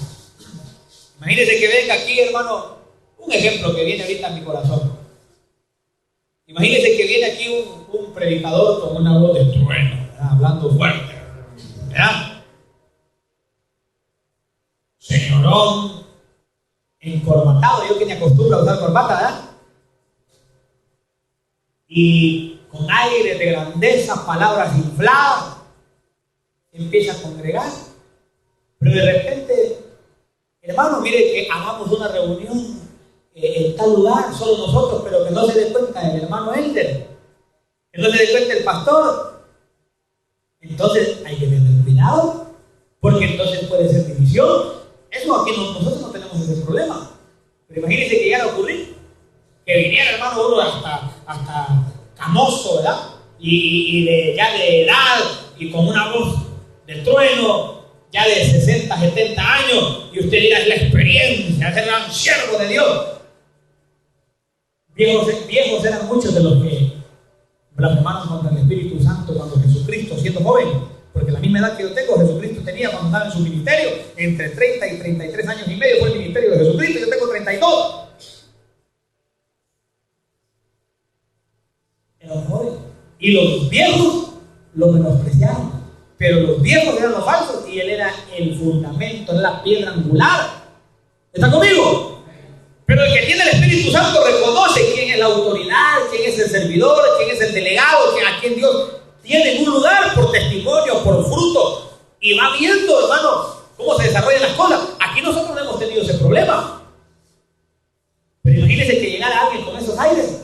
Imagínense que venga aquí, hermano, un ejemplo que viene ahorita en mi corazón. Imagínense que viene aquí un predicador con una voz de trueno, ¿verdad? Hablando fuerte, ¿verdad? Señorón, encorbatado, yo que me acostumbro a usar corbata, ¿verdad? Y con aire de grandeza, palabras infladas, empieza a congregar. Pero de repente, hermano, mire que hagamos una reunión en tal lugar, solo nosotros, pero que no se dé cuenta el hermano Elder, que no se dé cuenta el pastor. Entonces hay que tener cuidado, porque entonces puede ser división. Eso aquí nosotros no tenemos ese problema. Pero imagínense que llegara a ocurrir que viniera, hermano, uno hasta camoso, ¿verdad? Y ya de edad y con una voz de trueno, ya de 60, 70 años, y usted dirá, es la experiencia, es el gran siervo de Dios. Viejos eran muchos de los que blasfemaron contra el Espíritu Santo cuando Jesucristo, siendo joven, porque la misma edad que yo tengo, Jesucristo tenía cuando estaba en su ministerio, entre 30 y 33 años y medio fue el ministerio de Jesucristo, yo tengo 32. Era un joven. Y los viejos lo menospreciaron, pero los viejos eran los falsos y él era el fundamento, era la piedra angular. ¿Está conmigo? Pero el que tiene el Espíritu Santo reconoce quién es la autoridad, quién es el servidor, quién es el delegado, a quién Dios tiene en un lugar por testimonio, por fruto, y va viendo, hermano, cómo se desarrollan las cosas. Aquí nosotros no hemos tenido ese problema. Pero imagínense que llegara alguien con esos aires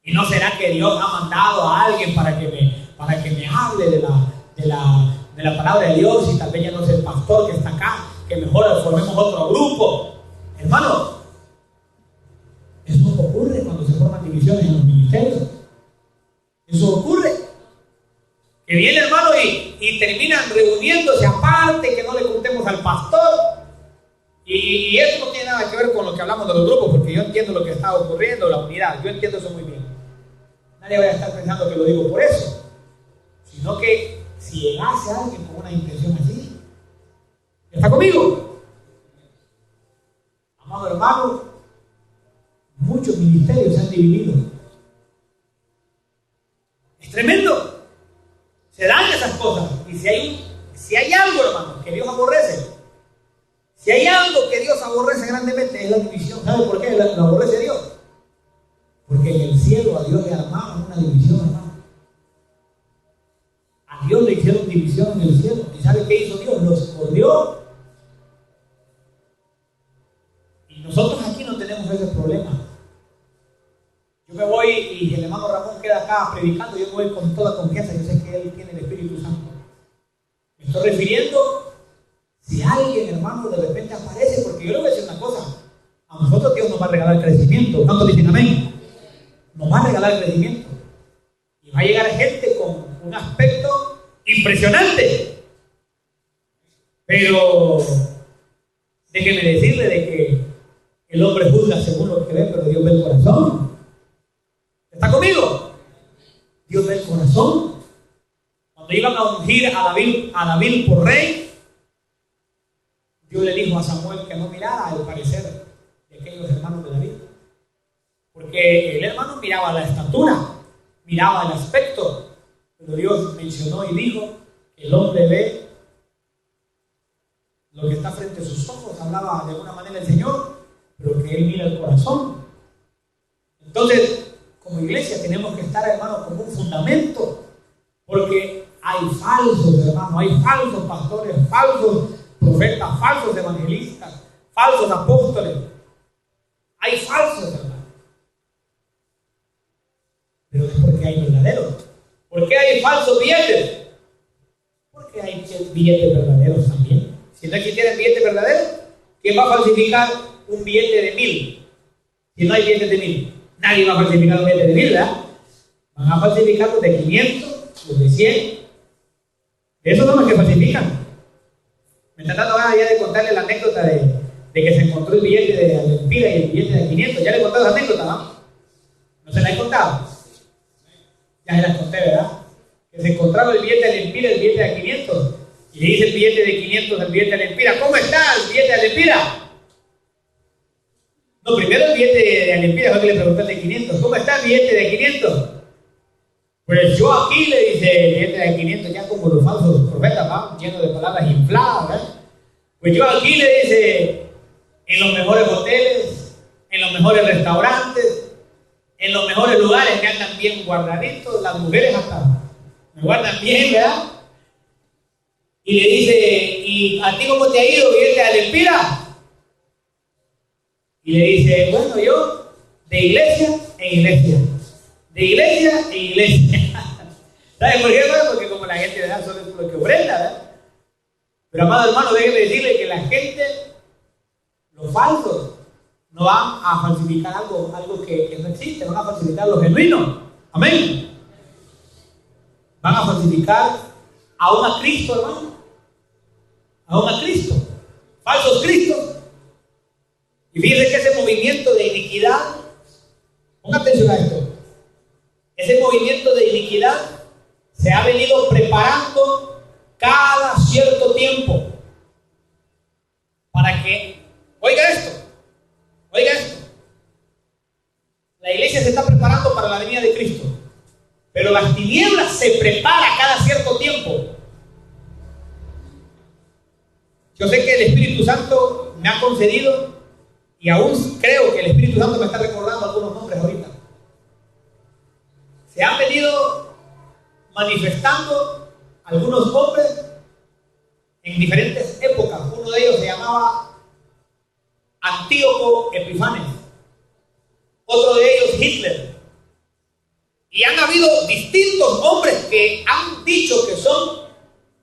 ¿Y no será que Dios ha mandado a alguien para que me hable de la palabra de Dios? Y tal vez ya no es el pastor que está acá, que mejor formemos otro grupo. Hermano, eso ocurre cuando se forman divisiones en los ministerios. Eso ocurre. Que viene, hermano, y terminan reuniéndose aparte, que no le contemos al pastor. Y eso no tiene nada que ver con lo que hablamos de los grupos, porque yo entiendo lo que está ocurriendo, la unidad. Yo entiendo eso muy bien. Nadie va a estar pensando que lo digo por eso, sino que si llegase a alguien con una intención así, ¿está conmigo? Amado hermano, muchos ministerios se han dividido. Es tremendo. Se dan esas cosas. Y si hay algo, hermano, que Dios aborrece, si hay algo que Dios aborrece grandemente, es la división. ¿Sabe por qué la aborrece Dios? Porque en el cielo a Dios le armaron una división, hermano. A Dios le hicieron división en el cielo. ¿Y sabe qué hizo Dios? Los corrió. Y nosotros aquí no tenemos ese problema. Yo me voy y el hermano Ramón queda acá predicando, yo me voy con toda confianza, yo sé que él tiene el Espíritu Santo. Me estoy refiriendo, si alguien, hermano, de repente aparece, porque yo le voy a decir una cosa, a nosotros Dios nos va a regalar crecimiento. ¿Cuántos dicen amén? Nos va a regalar crecimiento. Y va a llegar gente con un aspecto impresionante. Pero déjeme decirle de que el hombre juzga según lo que ve, pero Dios ve el corazón. ¿Está conmigo? Dios ve el corazón. Cuando iban a ungir a David por rey, Dios le dijo a Samuel que no mirara el parecer de aquellos hermanos de David. Porque el hermano miraba la estatura, miraba el aspecto, pero Dios mencionó y dijo que el hombre ve lo que está frente a sus ojos. Hablaba de alguna manera el Señor, pero que Él mira el corazón. Entonces, como iglesia tenemos que estar, hermano, como un fundamento, porque hay falsos, hermano, hay falsos pastores, falsos profetas, falsos evangelistas, falsos apóstoles. Hay falsos, hermano. Pero es porque hay verdaderos. ¿Por qué hay falsos billetes? Porque hay billetes verdaderos también. Si no existieran billetes verdaderos, ¿quién va a falsificar un billete de 1000? Si no hay billetes de 1000. Nadie va a falsificar un billete de 1000, ¿verdad? Van a falsificar los de 500, los de 100. Esos son los que falsifican. Me está tratando ya de contarle la anécdota de que se encontró el billete de Alempira y el billete de 500. Ya le he contado esa anécdota, ¿no? ¿No se la he contado? Ya se la conté, ¿verdad? Que se encontraba el billete de Alempira y el billete de 500. Y le dice el billete de 500 al billete de Alempira: ¿cómo está el billete de Alempira? No, primero el billete de Alempira fue que le preguntó al de 500: ¿cómo está el billete de 500? Pues yo aquí, le dice el billete de 500, ya como los falsos profetas, ¿va? Llenos de palabras infladas, ¿verdad? Pues yo aquí, le dice, en los mejores hoteles, en los mejores restaurantes, en los mejores lugares que andan bien guardaditos, las mujeres hasta me guardan bien, ¿verdad? Y le dice: ¿y a ti cómo te ha ido, billete de Alempira? Y le dice: bueno, yo de iglesia en iglesia, de iglesia en iglesia. ¿Sabe por qué, hermano? Porque como la gente, ¿verdad?, solo es lo que ofrenda, ¿verdad? Pero, amado hermano, déjeme decirle que la gente, los falsos, no van a falsificar algo que no existe, van a falsificar lo genuino. Amén. Van a falsificar aún a Cristo, hermano. Aún a Cristo. Falsos Cristos. Y fíjense que ese movimiento de iniquidad, ponga atención a esto, ese movimiento de iniquidad se ha venido preparando cada cierto tiempo para que, oiga esto, la iglesia se está preparando para la venida de Cristo, pero las tinieblas se preparan cada cierto tiempo. Yo sé que el Espíritu Santo me ha concedido, y aún creo que el Espíritu Santo me está recordando algunos nombres ahorita. Se han venido manifestando algunos hombres en diferentes épocas. Uno de ellos se llamaba Antíoco Epifanes. Otro de ellos Hitler. Y han habido distintos hombres que han dicho que son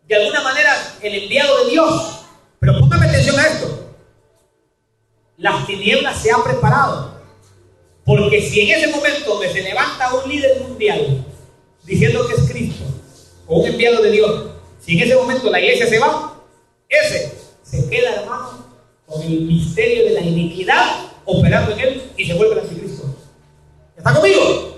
de alguna manera el enviado de Dios. Pero póngame atención a esto. Las tinieblas se han preparado. Porque si en ese momento donde se levanta un líder mundial diciendo que es Cristo o un enviado de Dios, si en ese momento la iglesia se va, ese se queda, hermano, con el misterio de la iniquidad operando en él y se vuelve el anticristo. ¿Está conmigo?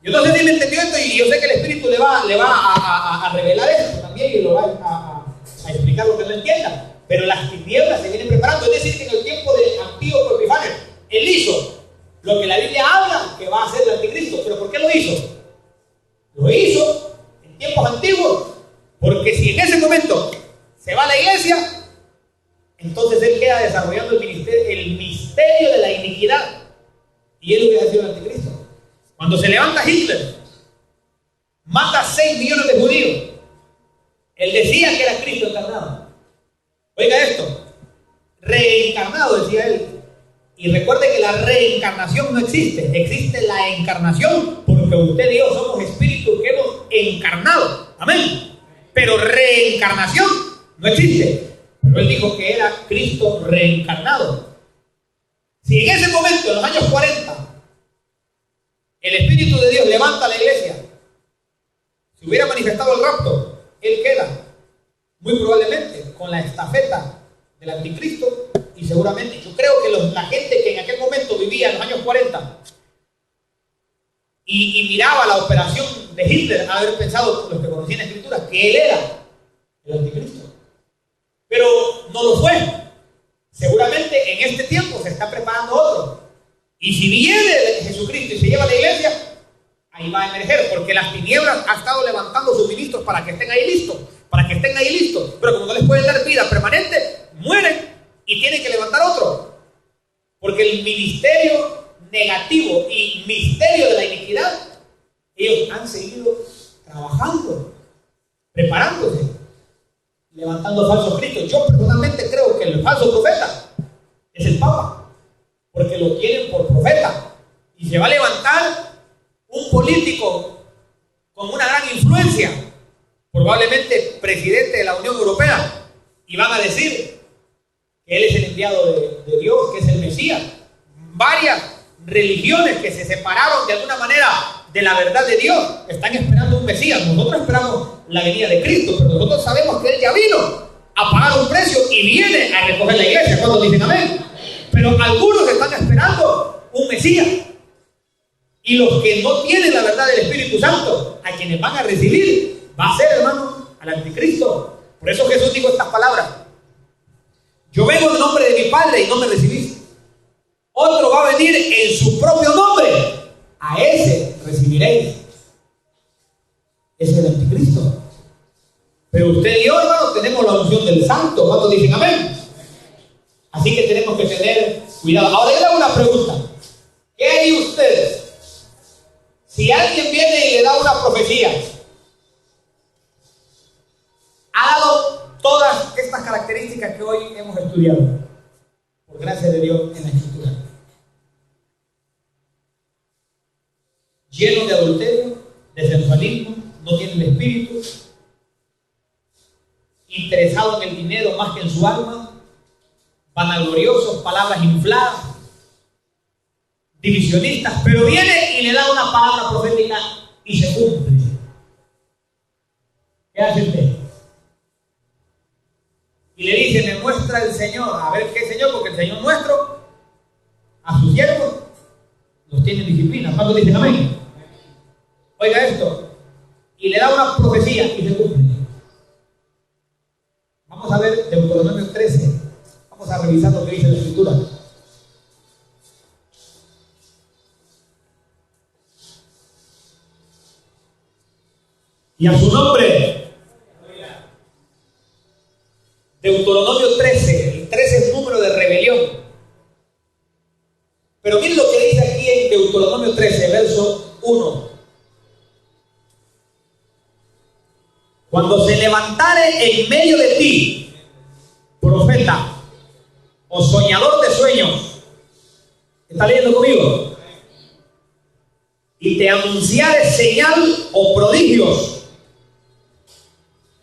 Yo no sé si me entendió esto y yo sé que el Espíritu le va a revelar esto también y lo va a explicar lo que no entienda. Pero las tinieblas se vienen preparando. Es decir, que en el tiempo de Antíoco Epifanes, él hizo lo que la Biblia habla que va a hacer el anticristo. ¿Pero por qué lo hizo? Lo hizo en tiempos antiguos. Porque si en ese momento se va a la iglesia, entonces él queda desarrollando el misterio de la iniquidad. Y él hubiera sido el anticristo. Cuando se levanta Hitler, mata 6 millones de judíos. Él decía que era Cristo encarnado. Oiga esto, reencarnado, decía él. Y recuerde que la reencarnación no existe. Existe la encarnación, porque usted y yo somos espíritus que hemos encarnado. Amén. Pero reencarnación no existe. Pero él dijo que era Cristo reencarnado. Si en ese momento, en los años 40, el Espíritu de Dios levanta a la iglesia, si hubiera manifestado el rapto, él queda muy probablemente con la estafeta del anticristo. Y seguramente, yo creo que la gente que en aquel momento vivía en los años 40 y miraba la operación de Hitler, haber pensado, los que conocían la escritura, que él era el anticristo. Pero no lo fue. Seguramente en este tiempo se está preparando otro. Y si viene Jesucristo y se lleva a la iglesia, ahí va a emerger, porque las tinieblas han estado levantando sus ministros para que estén ahí listos, pero como no les pueden dar vida permanente, mueren y tienen que levantar otro, porque el ministerio negativo y misterio de la iniquidad, ellos han seguido trabajando, preparándose, levantando falsos cristos. Yo personalmente creo que el falso profeta es el Papa, porque lo quieren por profeta, y se va a levantar un político con una gran influencia, probablemente presidente de la Unión Europea, y van a decir que él es el enviado de Dios, que es el Mesías. Varias religiones que se separaron de alguna manera de la verdad de Dios están esperando un Mesías. Nosotros esperamos la venida de Cristo, pero nosotros sabemos que él ya vino a pagar un precio y viene a recoger la iglesia. ¿Cuántos dicen amén? Pero algunos están esperando un Mesías. Y los que no tienen la verdad del Espíritu Santo, a quienes van a recibir, va a ser, hermano, al anticristo. Por eso Jesús dijo estas palabras: yo vengo en nombre de mi Padre y no me recibís. Otro va a venir en su propio nombre, a ese recibiréis. Ese es el anticristo. Pero usted y yo, hermano, tenemos la unción del Santo. ¿Cuántos dicen amén? Así que tenemos que tener cuidado. Ahora yo le hago una pregunta. ¿Qué hay ustedes? Si alguien viene y le da una profecía, ha dado todas estas características que hoy hemos estudiado, por gracia de Dios en la Escritura: lleno de adulterio, de sensualismo, no tiene el espíritu, interesado en el dinero más que en su alma, vanagloriosos, palabras infladas, divisionistas, pero viene y le da una palabra profética y se cumple. ¿Qué hace usted? Y le dice: me muestra el Señor. A ver qué Señor, porque el Señor nuestro a sus siervos los tiene en disciplina. ¿Cuántos dicen amén? Oiga esto, y le da una profecía y se cumple. Vamos a ver Deuteronomio 13. Vamos a revisar lo que dice la Escritura. Y a su nombre. Deuteronomio 13. El 13 es número de rebelión. Pero miren lo que dice aquí en Deuteronomio 13, verso 1. Cuando se levantare en medio de ti profeta o soñador de sueños, ¿está leyendo conmigo? y te anunciare señal o prodigios,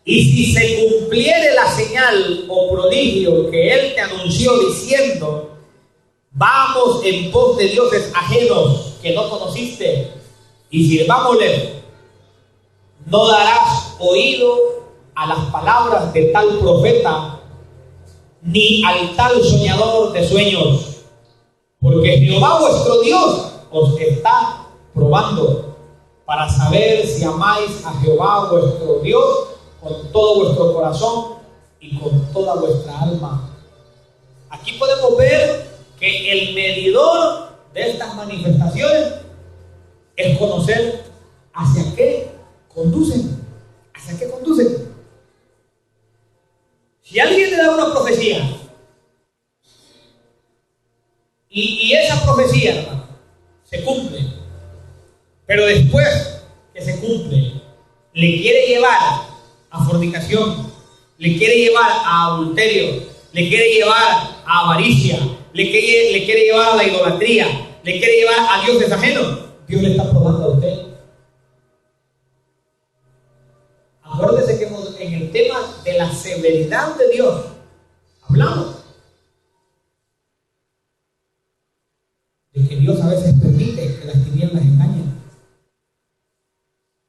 y si se cumpliere la señal o prodigio que él te anunció diciendo, vamos en pos de dioses ajenos que no conociste y sirvámosle, no darás oído a las palabras de tal profeta ni al tal soñador de sueños, porque Jehová vuestro Dios os está probando para saber si amáis a Jehová vuestro Dios con todo vuestro corazón y con toda vuestra alma. Aquí podemos ver que el medidor de estas manifestaciones es conocer hacia qué conducen. ¿Hacia qué conducen? Si alguien le da una profecía y esa profecía, hermano, se cumple, pero después que se cumple, le quiere llevar a fornicación, le quiere llevar a adulterio, le quiere llevar a avaricia, le quiere llevar a la idolatría, le quiere llevar a dioses ajenos, Dios le está probando a usted. Acuérdese que en el tema de la severidad de Dios hablamos de que Dios a veces permite que las tinieblas engañen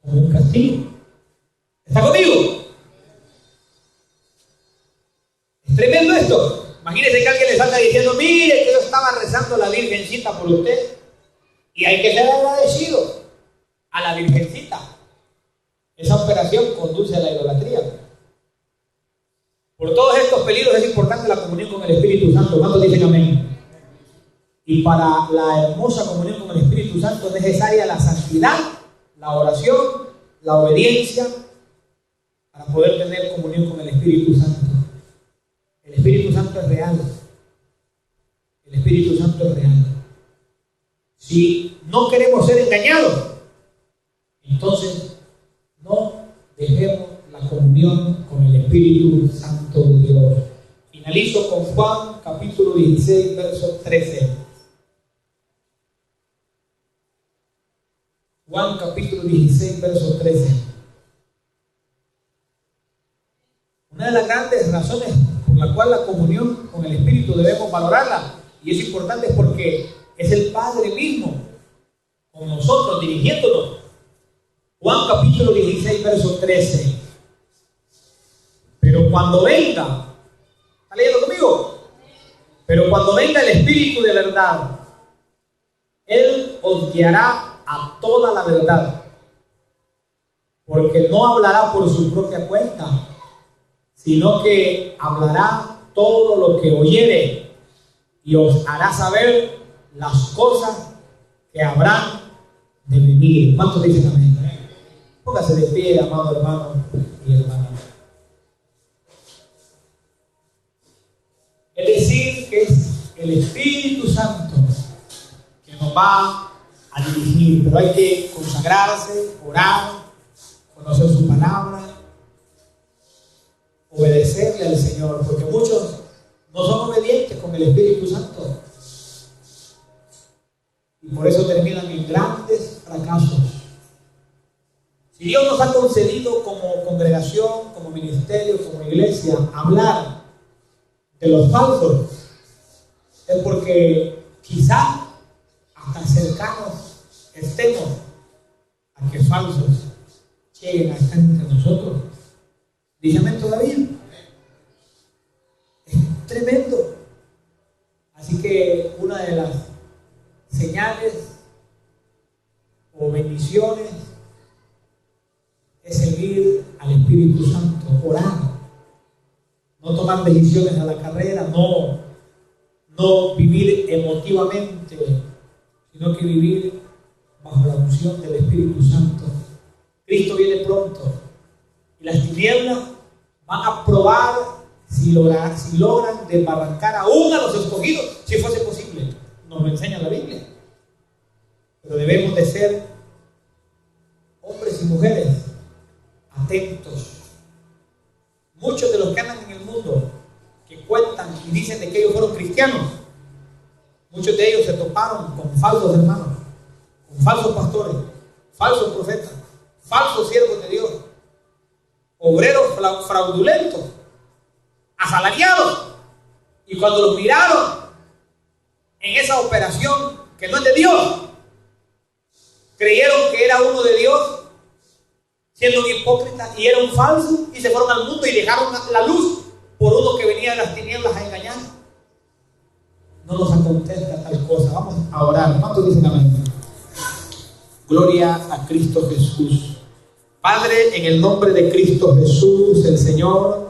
como un castigo. ¿Está conmigo? Es tremendo esto. Imagínese que alguien le salga diciendo, mire que yo estaba rezando a la Virgencita por usted, y hay que ser agradecido a la Virgencita. Esa operación conduce a la idolatría. Por todos estos peligros es importante la comunión con el Espíritu Santo. ¿Cuántos dicen amén? Y para la hermosa comunión con el Espíritu Santo es necesaria la santidad, la oración, la obediencia, para poder tener comunión con el Espíritu Santo. El Espíritu Santo es real. El Espíritu Santo es real. Si no queremos ser engañados, entonces no dejemos la comunión con el Espíritu Santo de Dios. Finalizo con Juan capítulo 16, verso 13. Juan capítulo 16, verso 13. Una de las grandes razones por la cual la comunión con el Espíritu debemos valorarla, y es importante, es porque es el Padre mismo con nosotros dirigiéndonos. Juan capítulo 16, verso 13. Pero cuando venga, ¿está leyendo conmigo? Pero cuando venga el Espíritu de verdad, Él os guiará a toda la verdad, porque no hablará por su propia cuenta, sino que hablará todo lo que oyere y os hará saber las cosas que habrán de venir. ¿Cuántos dicen amén? Póngase de pie, amado hermano y hermana. Es decir, que es el Espíritu Santo que nos va a dirigir, pero hay que consagrarse, orar, conocer su palabra, obedecerle al Señor, porque muchos no son obedientes con el Espíritu Santo y por eso terminan en grandes fracasos. Si Dios nos ha concedido como congregación, como ministerio, como iglesia, hablar de los falsos, es porque quizá hasta cercanos estemos a que falsos lleguen a estar entre nosotros. Dígame todavía. Es tremendo. Así que una de las señales o bendiciones es seguir al Espíritu Santo, orar, no tomar decisiones a la carrera, no vivir emotivamente, sino que vivir bajo la unción del Espíritu Santo. Cristo viene pronto y las tinieblas van a probar si logran desbarrancar aún a los escogidos, si fuese posible. Nos lo enseña la Biblia. Pero debemos de ser hombres y mujeres atentos. Muchos de los que andan en el mundo, que cuentan y dicen de que ellos fueron cristianos, muchos de ellos se toparon con falsos hermanos, con falsos pastores, falsos profetas, falsos siervos de Dios, obreros fraudulentos, asalariados. Y cuando los miraron en esa operación que no es de Dios, creyeron que era uno de Dios, siendo un hipócrita, y era un falso, y se fueron al mundo y dejaron la luz por uno que venía de las tinieblas a engañar. No nos acontezca tal cosa. Vamos a orar. ¿Cuántos dicen amén? Gloria a Cristo Jesús. Padre, en el nombre de Cristo Jesús, el Señor,